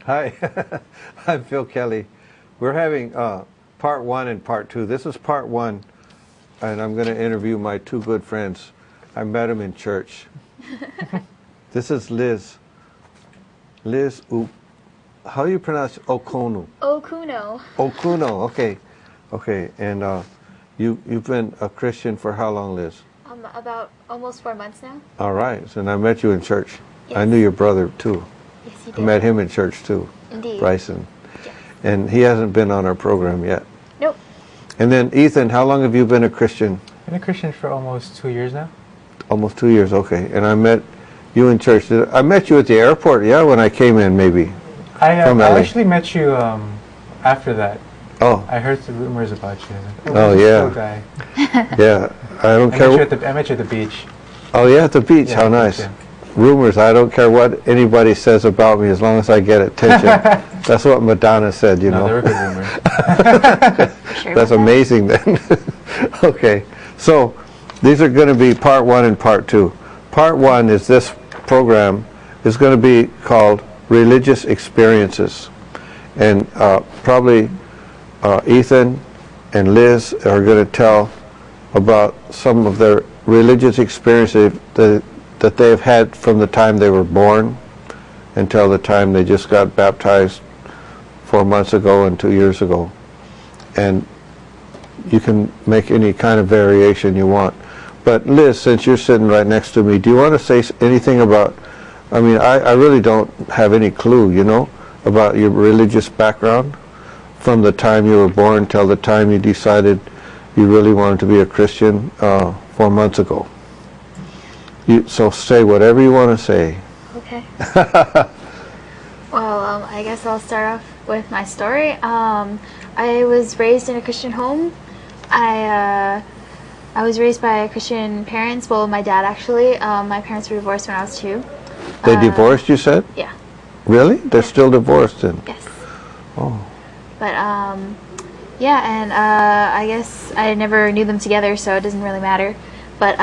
Hi, I'm Phil Kelly. We're having part one and part two. This is part one, and I'm going to interview my two good friends. I met them in church. This is Liz. Liz, how do you pronounce Okunu? Okuno. Okuno, okay. Okay, and you've been a Christian for how long, Liz? About almost 4 months now. All right, and I met you in church. Yes. I knew your brother, too. Yes, you I did. met him in church, too. Indeed. Bryson. Yes. And he hasn't been on our program yet. Nope. And then, Ethan, how long have you been a Christian? Been a Christian for almost 2 years now. Almost 2 years, okay. And I met you in church. I met you at the airport, yeah, when I came in, maybe. I From LA. actually met you after that. Oh, I heard the rumors about you. Oh, yeah. Cool guy. yeah. I don't I care. met you at the beach. Oh, yeah, at the beach. Yeah, How at the nice. beach, Rumors. I don't care what anybody says about me as long as I get attention. That's what Madonna said, you No, know. they were good rumors. Sure That's about amazing then. Okay, so these are going to be part one and part two. Part one is this program is going to be called Religious Experiences. And probably Ethan and Liz are going to tell about some of their religious experiences that they've had from the time they were born until the time they just got baptized 4 months ago and 2 years ago. And you can make any kind of variation you want. But Liz, since you're sitting right next to me, do you want to say anything about, I mean, I really don't have any clue, you know, about your religious background from the time you were born till the time you decided you really wanted to be a Christian 4 months ago. So say whatever you want to say. Okay. Well, I guess I'll start off with my story. I was raised in a Christian home. I was raised by Christian parents. Well, my dad actually. My parents were divorced when I was 2. They divorced, you said? Yeah. Really? They're still divorced then? Yes. Oh. But yeah, and I guess I never knew them together, so it doesn't really matter. But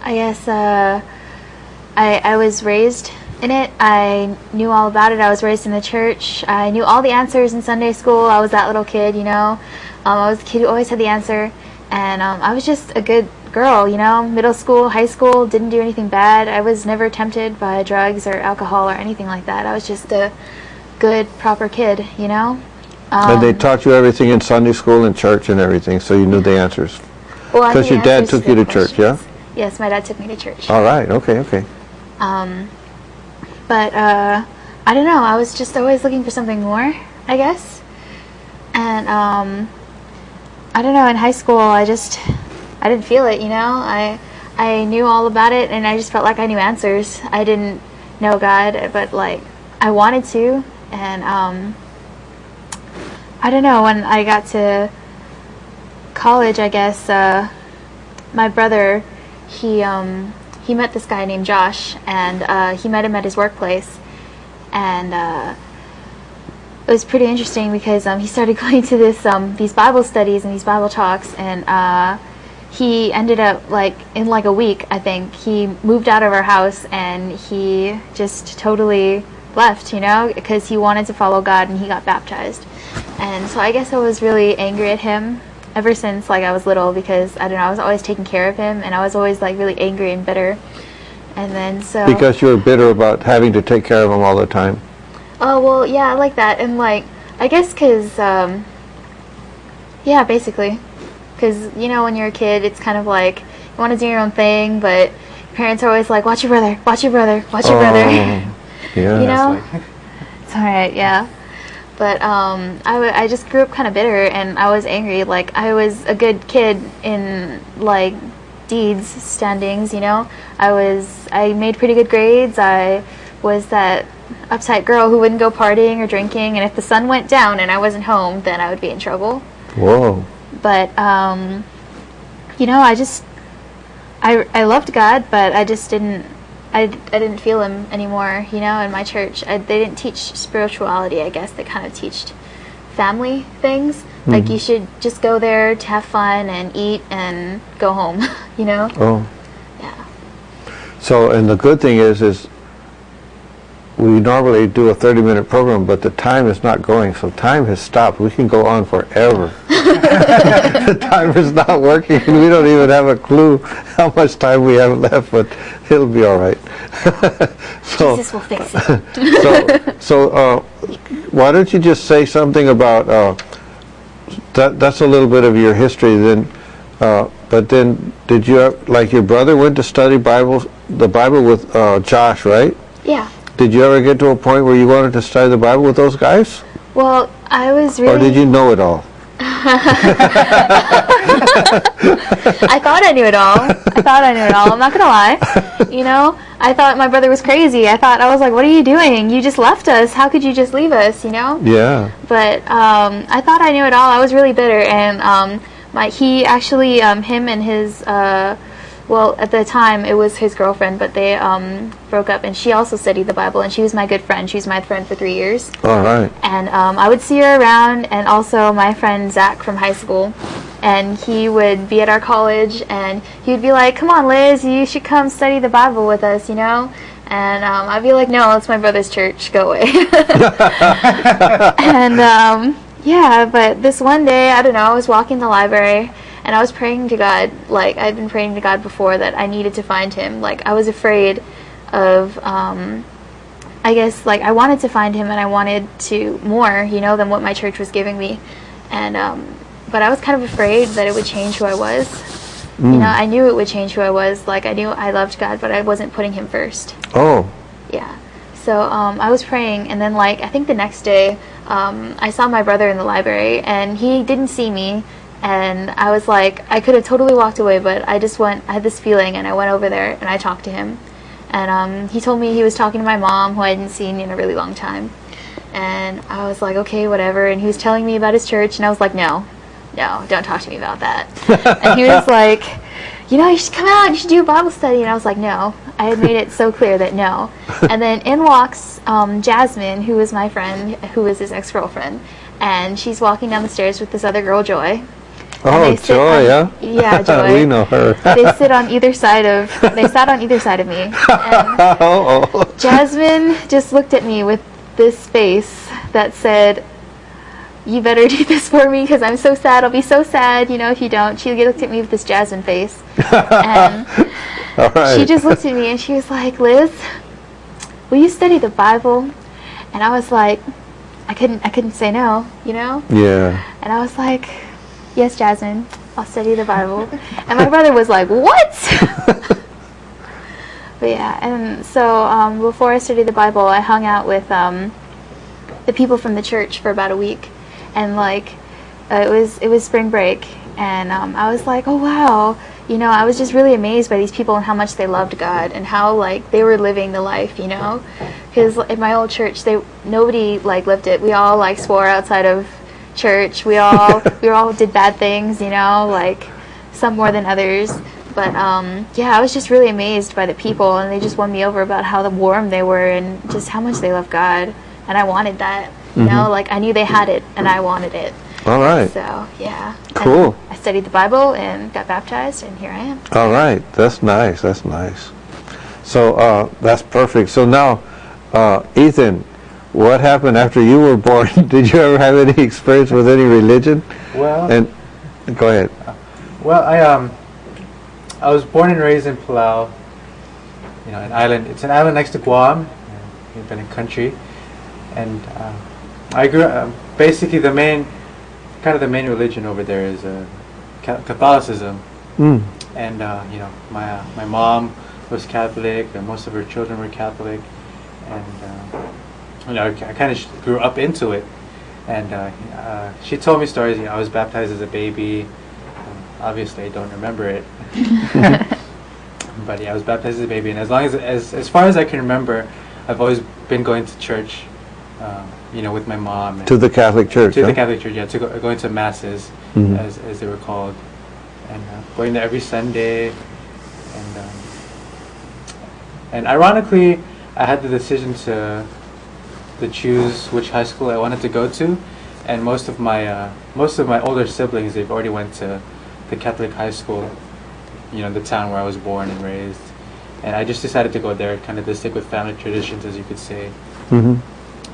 I guess I was raised in it. I knew all about it. I was raised in the church. I knew all the answers in Sunday school. I was that little kid, you know. I was the kid who always had the answer. And I was just a good girl, you know. Middle school, high school, didn't do anything bad. I was never tempted by drugs or alcohol or anything like that. I was just a good, proper kid, you know. And they taught you everything in Sunday school and church and everything, so you knew the answers. Well, I Because knew your the dad answers took you the to church, yeah? questions. Yes, my dad took me to church. All right, okay, okay. But I don't know. I was just always looking for something more, I guess. And I don't know. In high school, I didn't feel it. You know, I knew all about it, and I just felt like I knew answers. I didn't know God, but like I wanted to. And I don't know. When I got to college, I guess my brother he met this guy named Josh, and he met him at his workplace, and it was pretty interesting because he started going to these Bible studies and these Bible talks, and he ended up in a week, I think, he moved out of our house and he just totally left, you know, because he wanted to follow God, and he got baptized. And so I guess I was really angry at him ever since I was little, because I don't know, I was always taking care of him, and I was always really angry and bitter. And then so Because you were bitter about having to take care of him all the time. oh well, yeah, I like that. And I guess because yeah, basically, because you know, when you're a kid, it's kind of like you want to do your own thing, but your parents are always like, watch your brother, watch your brother, watch your brother. Yeah. You know? That's like- It's alright, yeah. But I just grew up kind of bitter, and I was angry. Like, I was a good kid in deeds standings, you know. I made pretty good grades. I was that uptight girl who wouldn't go partying or drinking, and if the sun went down and I wasn't home, then I would be in trouble. Whoa. But you know, I loved God, but I just didn't didn't feel him anymore, you know. In my church, they didn't teach spirituality. I guess they kind of teached family things. Like, you should just go there to have fun and eat and go home, you know. Oh. Yeah. So, and the good thing is we normally do a 30-minute program, but the time is not going, so time has stopped. We can go on forever. The timer's not working, and we don't even have a clue how much time we have left, but it'll be all right. So, Jesus will fix it. so why don't you just say something about that's a little bit of your history then, but then did you like your brother went to study the Bible with Josh, right? Yeah. Did you ever get to a point where you wanted to study the Bible with those guys? Well, I was really... Or did you know it all? I thought I knew it all. I'm not going to lie. You know, I thought my brother was crazy. I was like, what are you doing? You just left us. How could you just leave us, you know? Yeah. But I thought I knew it all. I was really bitter. And he actually, him and his... well, at the time, it was his girlfriend, but they broke up, and she also studied the Bible, and she was my good friend. She was my friend for 3 years. All right. And I would see her around, and also my friend Zach from high school, and he would be at our college, and he would be like, come on, Liz, you should come study the Bible with us, you know? And I'd be like, no, it's my brother's church, go away. And yeah, but this one day, I don't know, I was walking the library, and I was praying to God, like I'd been praying to God before, that I needed to find him. Like I was afraid of, I guess, like I wanted to find him, and I wanted to more, you know, than what my church was giving me. And, but I was kind of afraid that it would change who I was. You know, I knew it would change who I was. Like I knew I loved God, but I wasn't putting him first. Oh. Yeah. So I was praying, and then like I think the next day, I saw my brother in the library, and he didn't see me. And I was like, I could have totally walked away, but I had this feeling, and I went over there, and I talked to him. And he told me he was talking to my mom, who I hadn't seen in a really long time. And I was like, okay, whatever. And he was telling me about his church, and I was like, no, don't talk to me about that. And he was like, you know, you should come out, you should do a Bible study. And I was like, no. I had made it so clear that no. And then in walks Jasmine, who was my friend, who was his ex-girlfriend. And she's walking down the stairs with this other girl, Joy. Oh, Joy, yeah? Yeah, Joy. We know her. They sat on either side of me. And Jasmine just looked at me with this face that said, you better do this for me, because I'm so sad. I'll be so sad, you know, if you don't. She looked at me with this Jasmine face. And All right. she just looked at me, and she was like, Liz, will you study the Bible? And I was like, I couldn't say no, you know? Yeah. And I was like, yes, Jasmine, I'll study the Bible. And my brother was like, what? But yeah, and so before I studied the Bible, I hung out with the people from the church for about a week. And like, it was spring break. And I was like, oh wow. You know, I was just really amazed by these people and how much they loved God and how like they were living the life, you know? Because in my old church, nobody like lived it. We all like swore outside of church. We all did bad things, you know, like some more than others. But yeah, I was just really amazed by the people, and they just won me over about how warm they were and just how much they love God. And I wanted that, you know, like I knew they had it, and I wanted it. All right. So yeah. Cool. And I studied the Bible and got baptized, and here I am. All right. That's nice. That's nice. So that's perfect. So now, Ethan, what happened after you were born? Did you ever have any experience with any religion? Well, And go ahead. well, I was born and raised in Palau. You know, an island. It's an island next to Guam, in a country, and I grew up. Basically, the main religion over there is Catholicism. Mm. And you know, my mom was Catholic, and most of her children were Catholic, and you know, I kind of grew up into it. And she told me stories. You know, I was baptized as a baby. Obviously, I don't remember it. But yeah, I was baptized as a baby, and as far as I can remember, I've always been going to church. You know, with my mom. To the Catholic Church. To the Catholic Church, yeah. Going to masses, as they were called, and going there every Sunday, and ironically, I had the decision to choose which high school I wanted to go to, and most of my older siblings, they've already went to the Catholic high school, you know, the town where I was born and raised, and I just decided to go there, kind of to stick with family traditions, as you could say. Mm-hmm.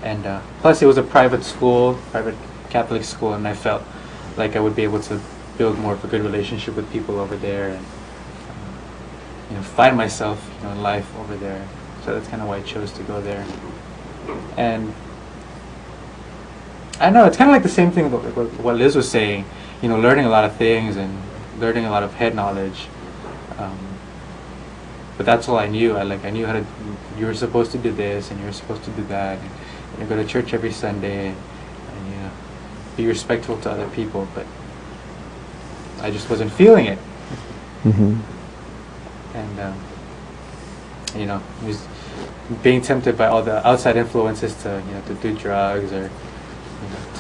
And plus, it was a private school, private Catholic school, and I felt like I would be able to build more of a good relationship with people over there, and find myself, in life over there. So that's kind of why I chose to go there. And I know it's kind of like the same thing what Liz was saying, learning a lot of things and learning a lot of head knowledge. But that's all I knew. I knew how to. You were supposed to do this, and you were supposed to do that. And you go to church every Sunday, and be respectful to other people. But I just wasn't feeling it. Mm-hmm. And was being tempted by all the outside influences to do drugs or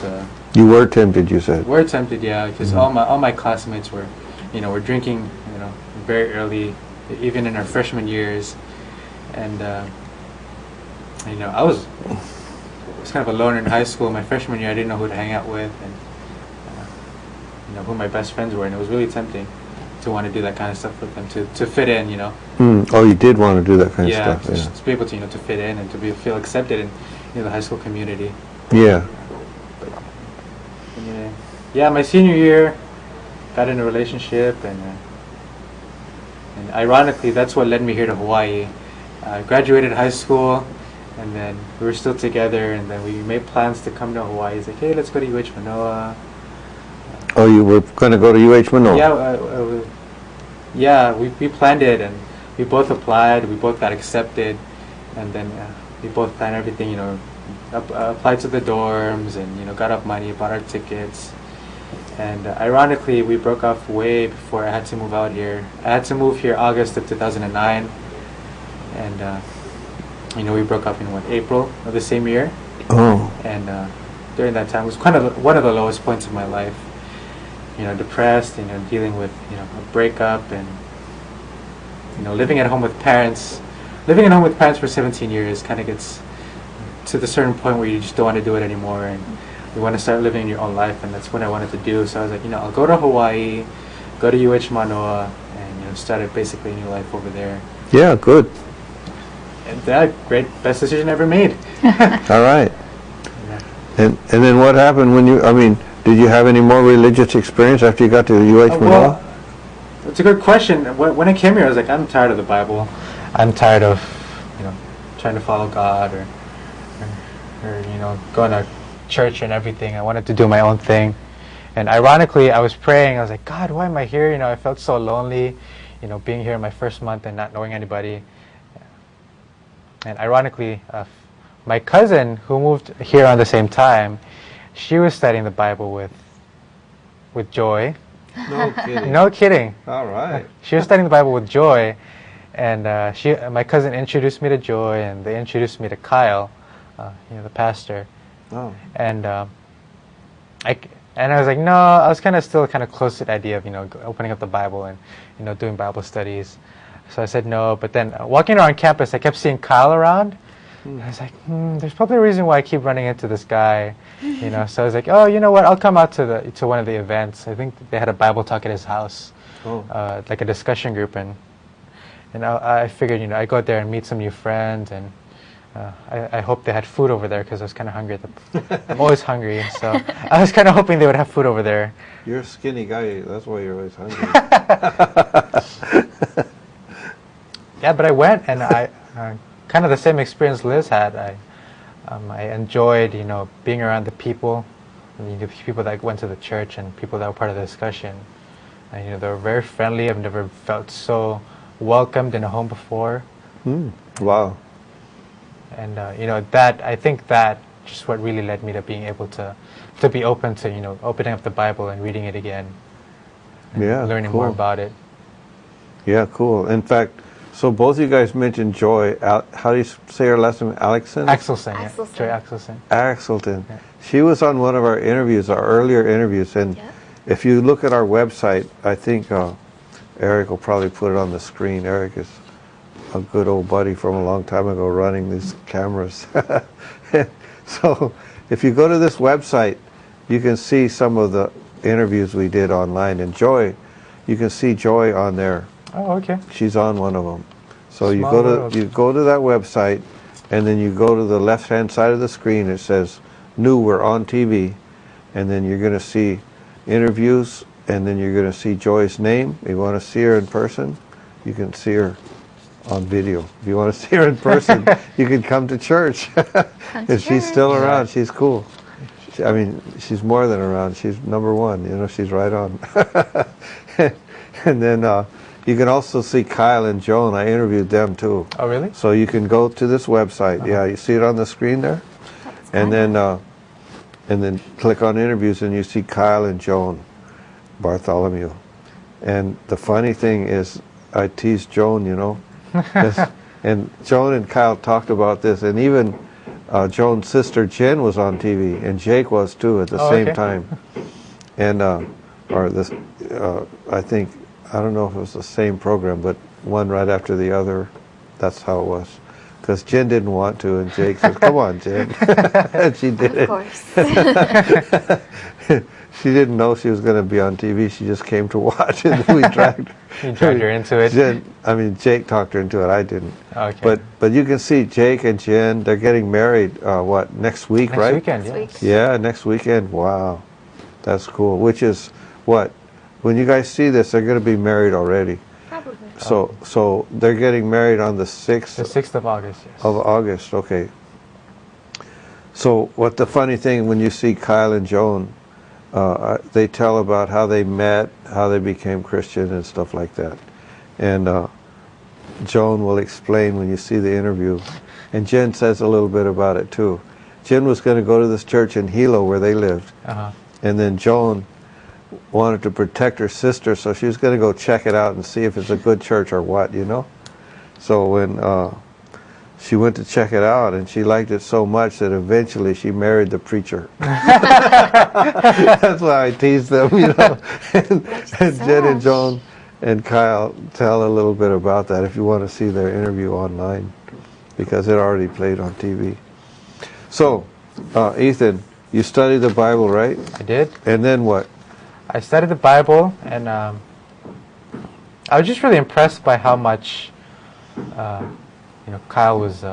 to. You were tempted, you said. Were tempted, yeah, because Mm-hmm. all my classmates were drinking, very early, even in our freshman years, and I was kind of alone in high school. My freshman year, I didn't know who to hang out with, and who my best friends were, and it was really tempting to want to do that kind of stuff with them, to fit in, Oh, you did want to do that kind of yeah, stuff. just to be able to to fit in and to feel accepted in the high school community. Yeah. Yeah, my senior year, got in a relationship, and ironically, that's what led me here to Hawaii. I graduated high school, and then we were still together, and then we made plans to come to Hawaii. He's like, hey, let's go to UH Manoa. Oh, you were going to go to UH Manoa? Yeah, we planned it, and we both applied. We both got accepted, and then we both planned everything. Applied to the dorms, and got up money, bought our tickets. And ironically, we broke off way before I had to move out here. I had to move here August of 2009, and we broke up in April of the same year. Oh. And during that time, it was kind of one of the lowest points of my life. Depressed, dealing with a breakup, and living at home with parents. Living at home with parents for 17 years kind of gets to the certain point where you just don't want to do it anymore, and you want to start living your own life, and that's what I wanted to do. So I was like, I'll go to Hawaii, go to UH Manoa, and started basically a new life over there. Yeah, good. And that great, best decision ever made. All right. Yeah. And then what happened when did you have any more religious experience after you got to UH Manoa? Well, it's a good question. When I came here, I was like, I'm tired of the Bible. I'm tired of, trying to follow God or going to church and everything. I wanted to do my own thing. And ironically, I was praying. I was like, God, why am I here? I felt so lonely, being here in my first month and not knowing anybody. And ironically, my cousin, who moved here around the same time, she was studying the Bible with Joy. No kidding. No kidding. All right. She was studying the Bible with Joy, and my cousin introduced me to Joy, and they introduced me to Kyle, the pastor. Oh. And I was like, no, I was still close to the idea of opening up the Bible and doing Bible studies. So I said no, but then walking around campus, I kept seeing Kyle around. I was like, there's probably a reason why I keep running into this guy, So I was like, oh, you know what? I'll come out to one of the events. I think they had a Bible talk at his house, like a discussion group, and I figured, I go out there and meet some new friends, and I hope they had food over there because I was kind of hungry. I'm always hungry, so I was kind of hoping they would have food over there. You're a skinny guy. That's why you're always hungry. Yeah, but I went, and I kind of the same experience Liz had. I enjoyed, being around the people, the people that went to the church and people that were part of the discussion. And, they were very friendly. I've never felt so welcomed in a home before. Wow. And that, I think that just what really led me to being able to be open to opening up the Bible and reading it again. And learning more about it. Yeah, cool. In fact, so both of you guys mentioned Joy. How do you say her last name? Axelson? Axelson, yeah. Axelson. Joy Axelson. Axelson. Yeah. She was on one of our interviews, our earlier interviews, and if you look at our website, I think Eric will probably put it on the screen. Eric is a good old buddy from a long time ago running these cameras. So if you go to this website, you can see some of the interviews we did online. And Joy, you can see Joy on there. Oh, okay. She's on one of them. So you Small go to world. you go to that website, and then you go to the left-hand side of the screen. It says "New, we're on TV," and then you're going to see interviews, and then you're going to see Joy's name. If you want to see her in person, you can see her on video. If you want to see her in person, you can come to church. If she's still around, she's cool. I mean, she's more than around. She's number one. You know, she's right on. And then you can also see Kyle and Joan. I interviewed them too. Oh, really? So you can go to this website. Yeah, you see it on the screen there, and then click on interviews, and you see Kyle and Joan Bartholomew. And the funny thing is, I teased Joan, you know, and Joan and Kyle talked about this, and even Joan's sister Jen was on TV, and Jake was too at the same time. And or this, I think, I don't know if it was the same program, but one right after the other. That's how it was. Because Jen didn't want to, and Jake said, "Come on, Jen," and she did it. Of course. She didn't know she was going to be on TV. She just came to watch, and we dragged. You dragged her into it. Jake talked her into it. I didn't. Okay. But you can see Jake and Jen. They're getting married. Next week, Next right? weekend, yeah. Next week. Yeah, next weekend. Wow, that's cool. Which is what? When you guys see this, they're going to be married already. Probably. So they're getting married on the 6th. The 6th of August, yes. Of August, okay. So what the funny thing, when you see Kyle and Joan, they tell about how they met, how they became Christian and stuff like that. And Joan will explain when you see the interview. And Jen says a little bit about it too. Jen was going to go to this church in Hilo where they lived. And then Joan wanted to protect her sister, so she was going to go check it out and see if it's a good church or what, you know. So when she went to check it out, and she liked it so much that eventually she married the preacher. That's why I teased them, you know. And Jen and Joan and Kyle tell a little bit about that if you want to see their interview online, because it already played on TV. So, Ethan, you studied the Bible, right? I did. And then what? I studied the Bible, and I was just really impressed by how much, Kyle was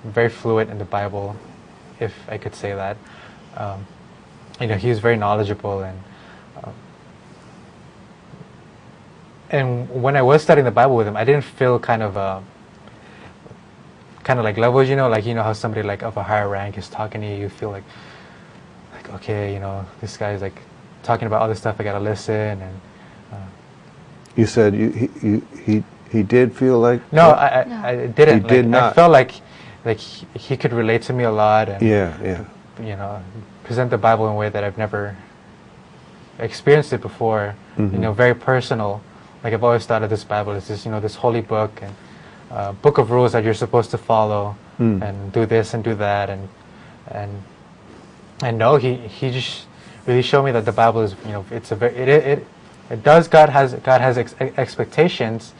very fluent in the Bible, if I could say that. He was very knowledgeable, and when I was studying the Bible with him, I didn't feel kind of like levels, like how somebody like of a higher rank is talking to you. You feel like okay, this guy's like talking about all this stuff. I gotta listen. And you said he did feel like no, I didn't. He did not. I felt like he could relate to me a lot. And yeah. Present the Bible in a way that I've never experienced it before. Very personal. Like I've always thought of this Bible as this this holy book and book of rules that you're supposed to follow and do this and do that and no, he just really showed me that the Bible is it's a very it does God has expectations,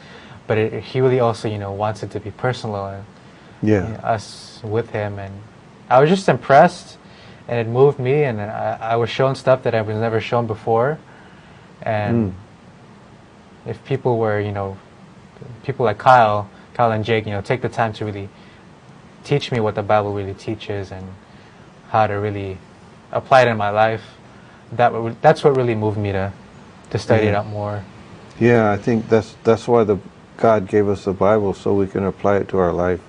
but he really also wants it to be personal and us with him. And I was just impressed, and it moved me, and I was shown stuff that I was never shown before. And if people were people like Kyle and Jake take the time to really teach me what the Bible really teaches and how to really apply it in my life, that's what really moved me to study it out more. Yeah, I think that's why God gave us the Bible, so we can apply it to our life.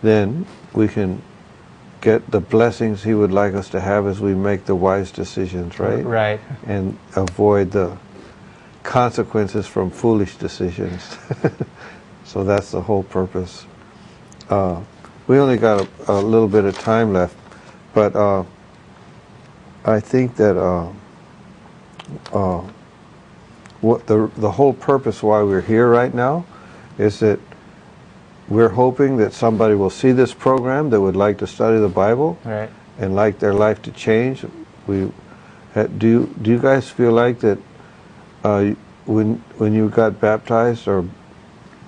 Then we can get the blessings He would like us to have as we make the wise decisions, right? Right. And avoid the consequences from foolish decisions. So that's the whole purpose. We only got a little bit of time left, but I think that what the whole purpose why we're here right now is that we're hoping that somebody will see this program that would like to study the Bible, Right. and like their life to change. Do you guys feel like that when you got baptized or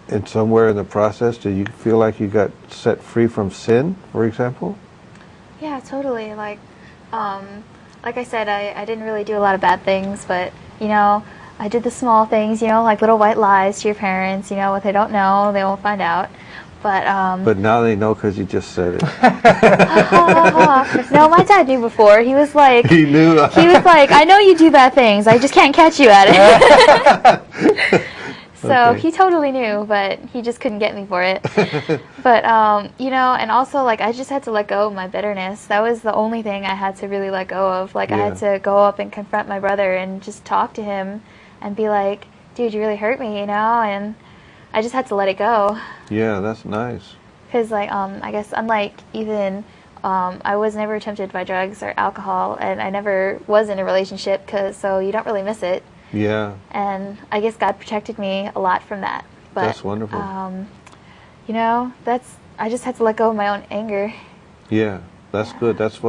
in somewhere in the process, did you feel like you got set free from sin, for example? Yeah, totally. Like I said, I didn't really do a lot of bad things, but I did the small things, like little white lies to your parents, what they don't know, they won't find out. But now they know because you just said it. No, my dad knew before. He was like, He knew. I know you do bad things. I just can't catch you at it. So Okay. he totally knew, but he just couldn't get me for it. But, and also, like, I just had to let go of my bitterness. That was the only thing I had to really let go of. Like, I had Yeah. to go up and confront my brother and just talk to him and be like, dude, you really hurt me, and I just had to let it go. Yeah, that's nice. Because, like, I guess unlike Ethan, I was never tempted by drugs or alcohol, and I never was in a relationship, so you don't really miss it. Yeah, And I guess God protected me a lot from that. But, that's wonderful. I just had to let go of my own anger. Yeah, that's good. That's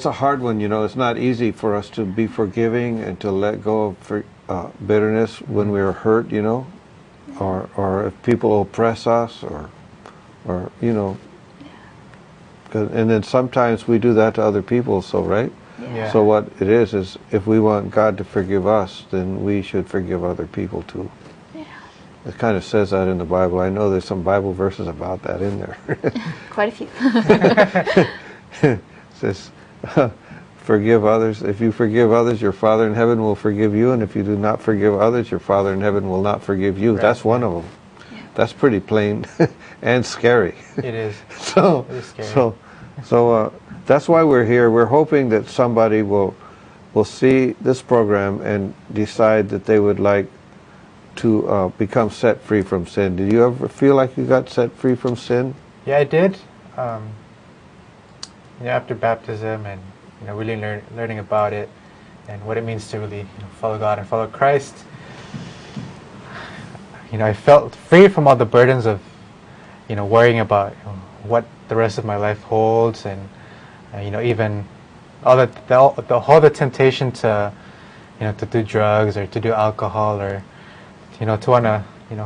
a hard one, It's not easy for us to be forgiving and to let go of bitterness when we're hurt, or if people oppress us, or 'cause- and then sometimes we do that to other people, right? Yeah. So what it is if we want God to forgive us, then we should forgive other people too. Yeah. It kind of says that in the Bible. I know there's some Bible verses about that in there. Quite a few. It says, forgive others. If you forgive others, your Father in heaven will forgive you. And if you do not forgive others, your Father in heaven will not forgive you. Right. That's one of them. Yeah. That's pretty plain and scary. It is. So, It is scary. so that's why we're here. We're hoping that somebody will see this program and decide that they would like to become set free from sin. Did you ever feel like you got set free from sin? Yeah, I did. After baptism and really learning about it and what it means to really follow God and follow Christ, I felt free from all the burdens of worrying about what the rest of my life holds, and even all the temptation to to do drugs or to do alcohol or to want to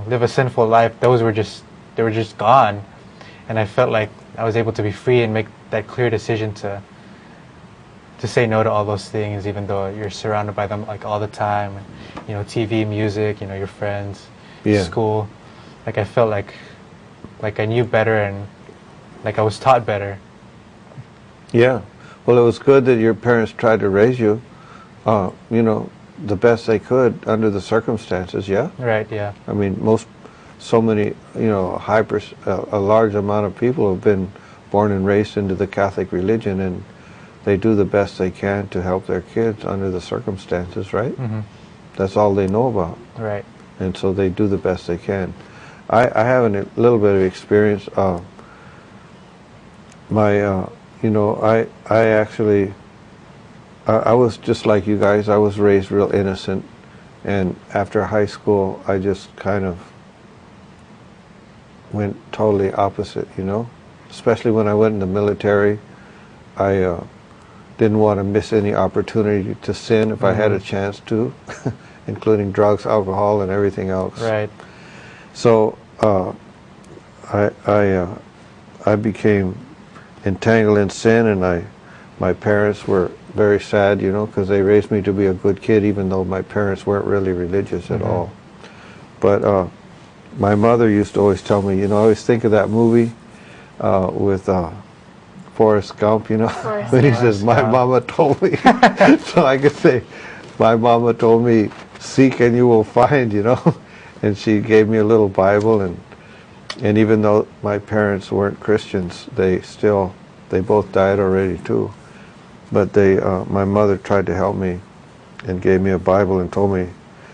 live a sinful life. They were just gone, and I felt like I was able to be free and make that clear decision to say no to all those things, even though you're surrounded by them like all the time. TV, music, your friends, Yeah. school. Like I felt like I knew better and like I was taught better. Yeah. Well, it was good that your parents tried to raise you, the best they could under the circumstances, yeah? Right, yeah. I mean, so many, a large amount of people have been born and raised into the Catholic religion, and they do the best they can to help their kids under the circumstances, right? Mm-hmm. That's all they know about. Right. And so they do the best they can. I have a little bit of experience. I actually, I was just like you guys. I was raised real innocent, and after high school, I just kind of went totally opposite. Especially when I went in the military, I didn't want to miss any opportunity to sin if I had a chance to, including drugs, alcohol, and everything else. Right. So I became entangled in sin, and my parents were very sad, because they raised me to be a good kid, even though my parents weren't really religious at all. But my mother used to always tell me, I always think of that movie with Forrest Gump, Forrest when he Gump. says, "My Gump. mama told me," so I could say, "My mama told me, seek and you will find," and she gave me a little Bible, and even though my parents weren't Christians, they both died already too, but my mother tried to help me and gave me a Bible and told me,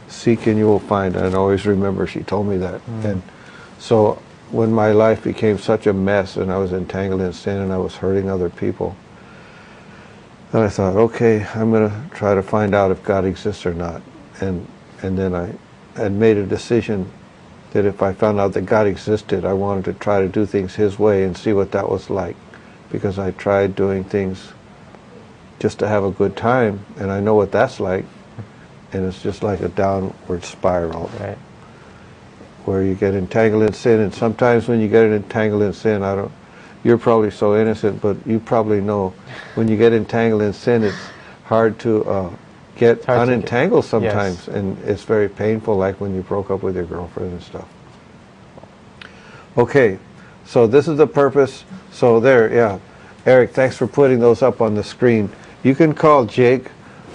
"Seek and you will find," and I always remember she told me that. And so when my life became such a mess and I was entangled in sin and I was hurting other people, then I thought, okay, I'm going to try to find out if God exists or not. And then I had made a decision that if I found out that God existed, I wanted to try to do things His way and see what that was like. Because I tried doing things just to have a good time, and I know what that's like. And it's just like a downward spiral. Right. Where you get entangled in sin, and sometimes when you get entangled in sin, you're probably so innocent, but you probably know when you get entangled in sin, it's hard to get hard to get- unentangled sometimes, Yes. and it's very painful, like when you broke up with your girlfriend and stuff. Okay, so this is the purpose. So there, yeah. Eric, thanks for putting those up on the screen. You can call Jake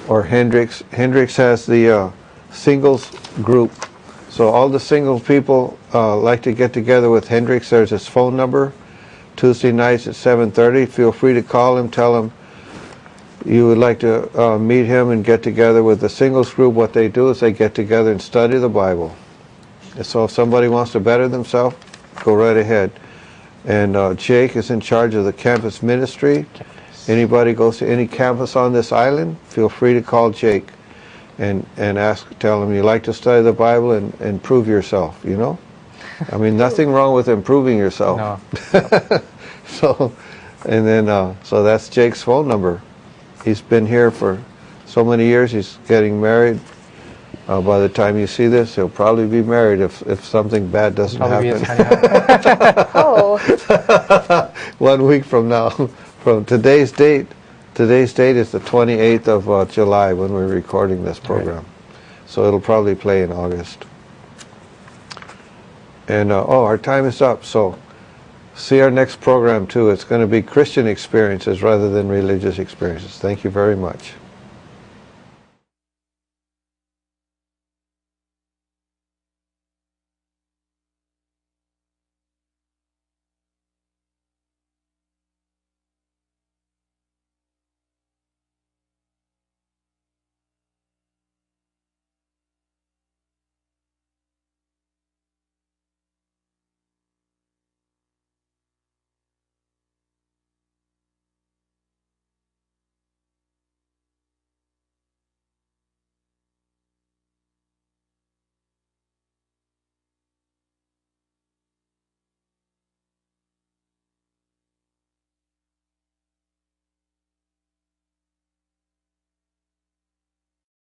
or Hendrix. Hendrix has the singles group. So all the single people like to get together with Hendrix. There's his phone number, Tuesday nights at 7:30. Feel free to call him, tell him you would like to meet him and get together with the singles group. What they do is they get together and study the Bible. And so if somebody wants to better themselves, go right ahead. And Jake is in charge of the campus ministry. Anybody goes to any campus on this island, feel free to call Jake and tell him you like to study the Bible and improve yourself, you know? I mean, nothing wrong with improving yourself. No. So, and then, so that's Jake's phone number. He's been here for so many years. He's getting married. By the time you see this, he'll probably be married if something bad doesn't Probably be happen. Oh. 1 week from now, from today's date is the 28th of July when we're recording this program. So it'll probably play in August. And, our time is up. So see our next program too. It's going to be Christian experiences rather than religious experiences. Thank you very much.